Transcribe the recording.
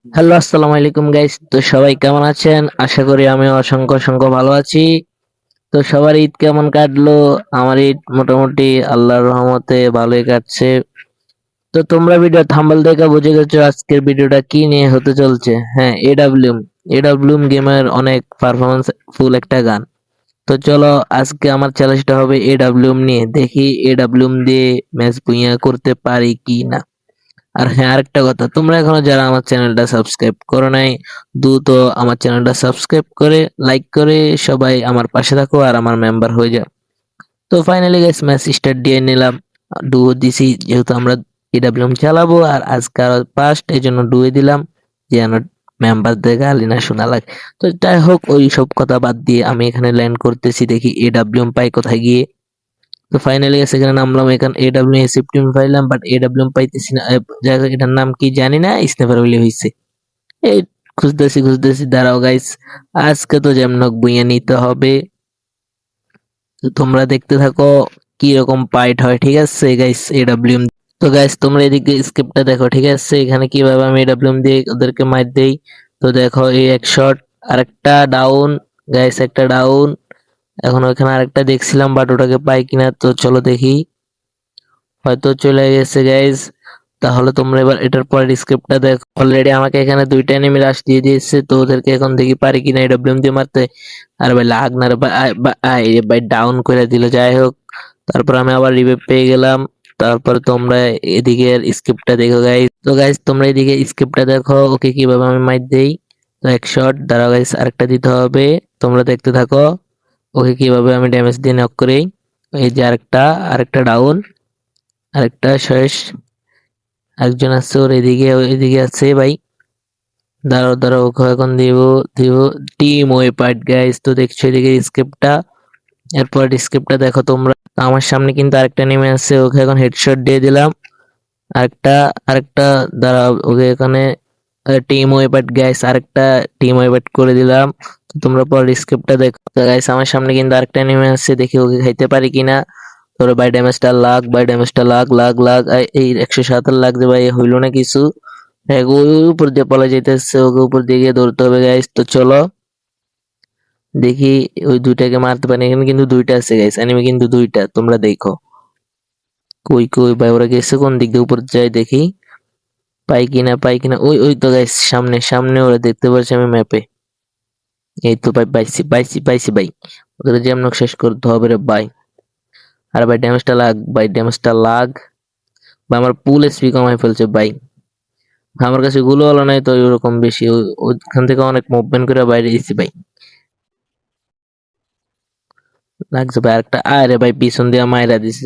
Hello, আসসালামু আলাইকুম guys. তো সবাই কেমন আছেন? আশা করি আমি অসংখ্য অসংখ্য ভালো আছি। তো সবার ঈদ কেমন কাটলো? আমার ঈদ মোটামুটি আল্লাহর রহমতে ভালোই কাটছে। তো তোমরা ভিডিও থাম্বনেল দেখে বুঝে গেছো আজকের ভিডিওটা কি নিয়ে হতে চলছে। হ্যাঁ, এডাব্লিউএম এডাব্লিউএম গেমের অনেক পারফরমেন্স ফুল একটা গান। তো চলো, আজকে আমার চ্যালেঞ্জটা হবে এডাব্লিউএম নিয়ে। দেখি এডাব্লিউএম দিয়ে ম্যাচ বুইয়া করতে পারি কি না। আর হ্যাঁ, আরেকটা কথা, তোমরা এখনো যারা আমার চ্যানেলটা সাবস্ক্রাইব করো নাই, দ্রুত আমার চ্যানেলটা সাবস্ক্রাইব করে লাইক করে সবাই আমার পাশে থাকো আর আমার মেম্বার হয়ে যাও। তো ফাইনালি গাইস, ম্যাচ স্টার্ট দিয়ে নিলাম। ডুও দিছি যেহেতু আমরা এডাব্লিউএম চালাবো আর আজকে আরো ফার্স্ট, এই জন্য ডুয়ে দিলাম যেন মেম্বারদের গালি না শোনা লাগে। তো যাই হোক, ওই সব কথা বাদ দিয়ে আমি এখানে ল্যান্ড করতেছি, দেখি এডাব্লিউএম পাই কোথায় গিয়ে। তো ফাইনালি সেখানে নামলাম, এখানে এডাব্লিউ এসিপটিএম পাইলাম, বাট এডাব্লিউএম পাইতেছি না। যাই হোক, এটার নাম কি জানি না, স্নেপার বলে হয়েছে। এই খুঁজতেছি খুঁজতেছি, দাঁড়াও গাইস, আজকে তো যেমন বুইয়া নিতে হবে। তো তোমরা দেখতে থাকো কি রকম ফাইট হয়, ঠিক আছে গাইস এডাব্লিউএম। তো গাইস তোমরা এদিকে স্ক্রিপ্টটা দেখো, ঠিক আছে, এখানে কিভাবে আমি এডাব্লিউএম দিয়ে ওদেরকে মার দেই। তো দেখো, এই এক শট, আরেকটা ডাউন, গাইস একটা ডাউন। এখন ওইখানে আরেকটা দেখছিলাম, বাট ওটাকে পাই কিনা, তো চলো দেখি। হয়তো চলে গেছে গাইজ। তাহলে তোমরা এবার এটার পরের স্ক্রিপ্টটা দেখো। অলরেডি আমাকে এখানে দুইটা এনিমি রাশ দিয়ে দিয়েছে, তো ওদেরকে এখন দেখি পারি কিনা এডব্লিউএম দিয়ে মারতে। আর ভাই লাগ না রে ভাই, ভাই ডাউন করে দিল। যাই হোক, তারপর আমি আবার রিভাইভ পেয়ে গেলাম। তারপর তোমরা এদিকে স্ক্রিপ্টটা দেখো গাইজ। তো গাইজ তোমরা এদিকে স্ক্রিপ্টটা দেখো, ওকে কিভাবে আমি মাইর দেই। তো এক শট, দাঁড়াও গাইজ, আরেকটা দিতে হবে। তোমরা দেখতে থাকো ওকে কিভাবে আমি ড্যামেজ দিয়ে নক করি। এই যে আরেকটা, আরেকটা ডাউন, আরেকটা শেষ। একজন আছে ওর এদিকে, এদিকে আছে ভাই। দাঁড়াও দাঁড়াও, ওকে এখন দিব। দিব টিম ওয়েপার্ট গাইস। তো দেখছো এদিকে স্ক্রিপ্টটা, এরপর স্ক্রিপ্টটা দেখো তোমরা। আমার সামনে কিন্তু আরেকটা নেমে আছে, ওকে এখন হেডশট দিয়ে দিলাম। আরেকটা, আরেকটা, দাঁড়াও, ওকে এখানে টিম ওয়েপার্ট গাইস, আরেকটা টিম ওয়েপার্ট করে দিলাম। তো তোমরা পর স্ক্রিপ্টটা দেখো গাইস। আমার সামনে কিন্তু আরেকটা নেমে আসছে, দেখি ওকে খাইতে পারি কিনা। তোর বাই ড্যামেজটা লাগ, বাই ড্যামেজটা লাগ লাগ লাগ, এই 107 লাগছে ভাই, হইলো না কিছু। হ্যাঁ, ওই উপর দিয়ে পলা যাইতেছে, ওকে উপর দিয়ে গিয়ে ধরতে হবে গাইস। তো চলো দেখি ওই দুইটাকে মারতে পারি। এখানে কিন্তু দুইটা আছে গাইস, এনিমি কিন্তু দুইটা, তোমরা দেখো। কই কই ভাই, ওরা গেছে কোন দিক দিয়ে, উপর যাই দেখি পাই কিনা, পাই কিনা। ওই ওই তো গাইস, সামনে সামনে ওরা, দেখতে পাচ্ছি আমি ম্যাপে। এই তো ভাই, পাইছি পাইছি পাইছি ভাই। ওদের যেমন শেষ করতে হবে রে ভাই। আর ভাই ড্যামেজটা লাগ, ভাই ড্যামেজটা লাগ। বা আমার পুল এসপি কমাই ফেলছে ভাই। আমার কাছে গুলোওয়ালা নাই তো ওরকম বেশি, ওখান থেকে অনেক মুভমেন্ট করে বাইরে দিচ্ছি ভাই। লাগছে ভাই আরেকটা, আরে ভাই পিছন দিয়ে মাইরা দিছে।